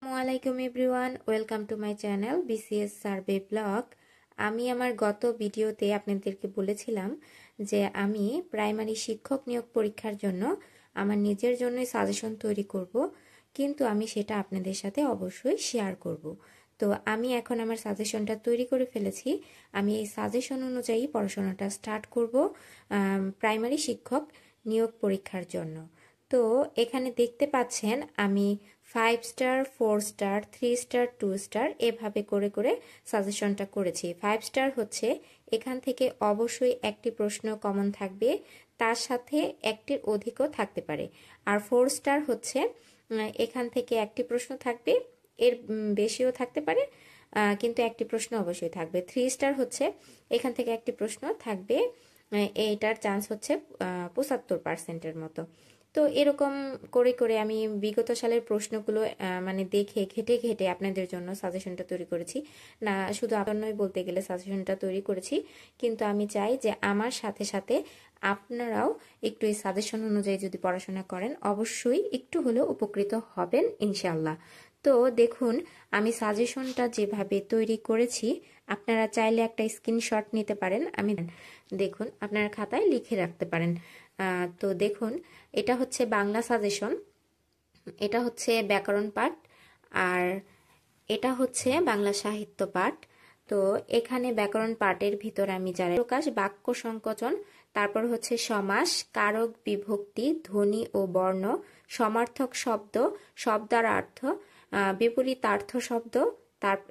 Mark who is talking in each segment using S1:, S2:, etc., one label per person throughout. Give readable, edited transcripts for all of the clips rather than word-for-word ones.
S1: আসসালামাইকুম everyone, welcome to my channel BCS survey blog. আমি আমার গত ভিডিওতে আপনাদেরকে বলেছিলাম যে আমি প্রাইমারি শিক্ষক নিয়োগ পরীক্ষার জন্য আমার নিজের জন্যই সাজেশন তৈরি করব, কিন্তু আমি সেটা আপনাদের সাথে অবশ্যই শেয়ার করব। তো আমি এখন আমার সাজেশনটা তৈরি করে ফেলেছি। আমি এই সাজেশন অনুযায়ী পড়াশোনাটা স্টার্ট করব প্রাইমারি শিক্ষক নিয়োগ পরীক্ষার জন্য। তো এখানে দেখতে পাচ্ছেন আমি 5 স্টার, 4 স্টার, 3 স্টার, 2 স্টার এভাবে করে করে সাজেশনটা করেছি। 5 স্টার হচ্ছে এখান থেকে অবশ্যই একটি প্রশ্ন কমন থাকবে, তার সাথে একটির অধিকও থাকতে পারে। আর 4 স্টার হচ্ছে এখান থেকে একটি প্রশ্ন থাকবে, এর বেশিও থাকতে পারে, কিন্তু একটি প্রশ্ন অবশ্যই থাকবে। 3 স্টার হচ্ছে এখান থেকে একটি প্রশ্ন থাকবে, এইটার চান্স হচ্ছে 75%-এর মতো। তো এরকম করে করে আমি বিগত সালের প্রশ্নগুলো মানে দেখে ঘেটে ঘেটে আপনাদের জন্য সাজেশনটা তৈরি করেছি। না শুধু আপনারই বলতে গেলে সাজেশনটা তৈরি করেছি, কিন্তু আমি চাই যে আমার সাথে সাথে আপনারাও একটু এই সাজেশন অনুযায়ী যদি পড়াশোনা করেন অবশ্যই একটু হলেও উপকৃত হবেন ইনশাল্লাহ। তো দেখুন আমি সাজেশনটা যেভাবে তৈরি করেছি, আপনারা চাইলে একটা স্ক্রিনশট নিতে পারেন। আমি দেখুন আপনার খাতায় লিখে রাখতে পারেন। তো দেখুন এটা হচ্ছে বাংলা সাজেশন, এটা হচ্ছে ব্যাকরণ পাঠ, আর এটা হচ্ছে বাংলা সাহিত্য পাঠ। তো এখানে ব্যাকরণ পাঠের ভিতর আমি যারা প্রকাশ, বাক্য সংকোচন, তারপর হচ্ছে সমাস, কারক বিভক্তি, ধ্বনি ও বর্ণ, সমার্থক শব্দ, শব্দার্থ, বিপরীতার্থ শব্দ,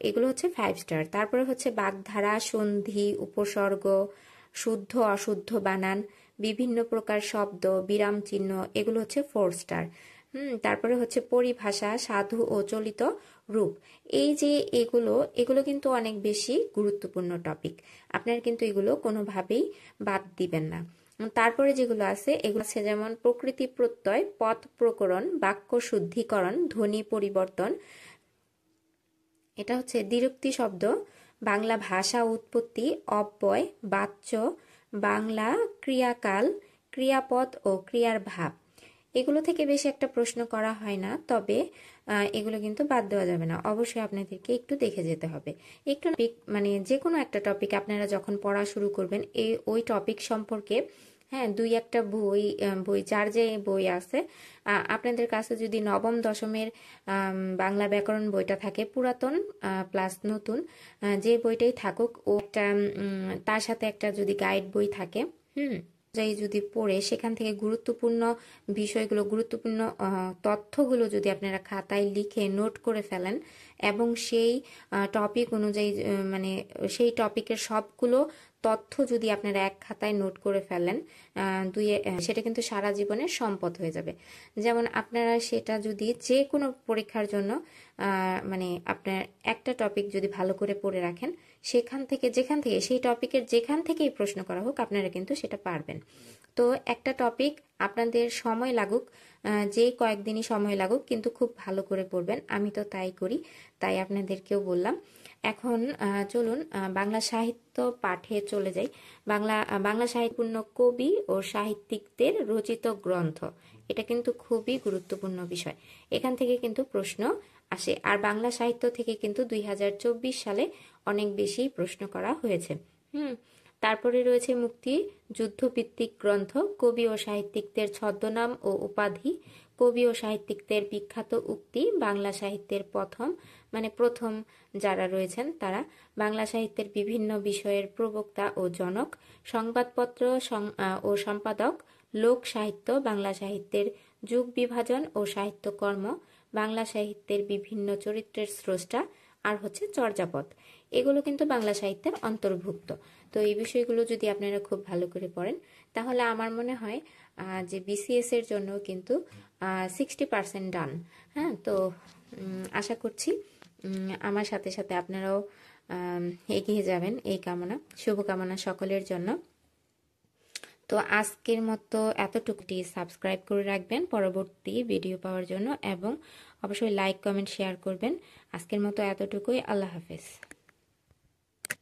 S1: এগুলো হচ্ছে 5 স্টার। তারপরে হচ্ছে বাগধারা, সন্ধি, উপসর্গ, শুদ্ধ অশুদ্ধ বানান, বিভিন্ন প্রকার শব্দ, বিরাম চিহ্ন, এগুলো হচ্ছে 4 স্টার। তারপরে হচ্ছে পরিভাষা, সাধু ও চলিত রূপ। এই যে এগুলো এগুলো কিন্তু অনেক বেশি গুরুত্বপূর্ণ টপিক, আপনারা কিন্তু এগুলো কোনোভাবেই বাদ দিবেন না। তারপরে যেগুলো আছে এগুলো আছে যেমন প্রকৃতি প্রত্যয়, পদ প্রকরণ, বাক্য শুদ্ধিকরণ, ধ্বনি পরিবর্তন, এটা হচ্ছে দ্বিরুক্তি শব্দ, বাংলা ভাষা উৎপত্তি, অব্যয়, বাচ্য, বাংলা ক্রিয়াকাল, ক্রিয়াপদ ও ক্রিয়ার ভাব। এগুলো থেকে বেশি একটা প্রশ্ন করা হয় না, তবে এগুলো কিন্তু বাদ দেওয়া যাবে না, অবশ্যই আপনাদেরকে একটু দেখে যেতে হবে। একটু মানে যে কোনো একটা টপিক আপনারা যখন পড়া শুরু করবেন ওই টপিক সম্পর্কে, হ্যাঁ, দুই একটা বই যার যে বই আছে, আপনাদের কাছে যদি নবম দশমের বাংলা ব্যাকরণ বইটা থাকে, পুরাতন প্লাস নতুন যে বইটাই থাকুক, ও একটা তার সাথে একটা যদি গাইড বই থাকে, যদি পড়ে সেখান থেকে গুরুত্বপূর্ণ বিষয়গুলো, গুরুত্বপূর্ণ তথ্যগুলো যদি আপনারা খাতায় লিখে নোট করে ফেলেন এবং সেই টপিক অনুযায়ী মানে সেই টপিকের সবগুলো তথ্য যদি আপনারা এক খাতায় নোট করে ফেলেন, সেটা কিন্তু সারা জীবনের সম্পদ হয়ে যাবে। যেমন আপনারা সেটা যদি যে কোনো পরীক্ষার জন্য মানে আপনার একটা টপিক যদি ভালো করে পড়ে রাখেন, যেখান থেকে সেই টপিকের যেখান থেকেই প্রশ্ন করা হোক আপনারা কিন্তু সেটা পারবেন। তো একটা টপিক আপনাদের সময় লাগুক, যে কয়েকদিনই সময় লাগুক, কিন্তু খুব ভালো করে পড়বেন। আমি তো তাই করি, তাই আপনাদেরকেও বললাম। এখন চলুন বাংলা সাহিত্য পাঠে চলে যাই। বাংলা সাহিত্যপূর্ণ কবি ও সাহিত্যিকদের রচিত গ্রন্থ, এটা কিন্তু খুবই গুরুত্বপূর্ণ বিষয়, এখান থেকে কিন্তু প্রশ্ন আসে। আর বাংলা সাহিত্য থেকে কিন্তু 2024 সালে অনেক বেশি প্রশ্ন করা হয়েছে। তারপরে রয়েছে মুক্তি যুদ্ধভিত্তিক গ্রন্থ, কবি ও সাহিত্যিকদের ছদ্মনাম ও উপাধি, কবি ও সাহিত্যিকদের বিখ্যাত উক্তি, বাংলা সাহিত্যের প্রথম যারা রয়েছেন তারা, বাংলা সাহিত্যের বিভিন্ন বিষয়ের প্রবক্তা ও জনক, সংবাদপত্র ও সম্পাদক, লোক সাহিত্য, বাংলা সাহিত্যের যুগ বিভাজন ও সাহিত্যকর্ম, বাংলা সাহিত্যের বিভিন্ন চরিত্রের স্রষ্টা, আর হচ্ছে চর্যাপদ। এগুলো কিন্তু বাংলা সাহিত্যের অন্তর্ভুক্ত। তো এই বিষয়গুলো যদি আপনারা খুব ভালো করে পড়েন, তাহলে আমার মনে হয় যে বিসিএস এর জন্য কিন্তু 60% ডান। হ্যাঁ, তো আশা করছি আমার সাথে সাথে আপনারাও এগিয়ে যাবেন, এই কামনা, শুভকামনা সকলের জন্য। তো আজকের মতো এতটুকুটি, সাবস্ক্রাইব করে রাখবেন পরবর্তী ভিডিও পাওয়ার জন্য, এবং অবশ্যই লাইক কমেন্ট শেয়ার করবেন। আজকের মতো এতটুকুই, আল্লাহ হাফেজ।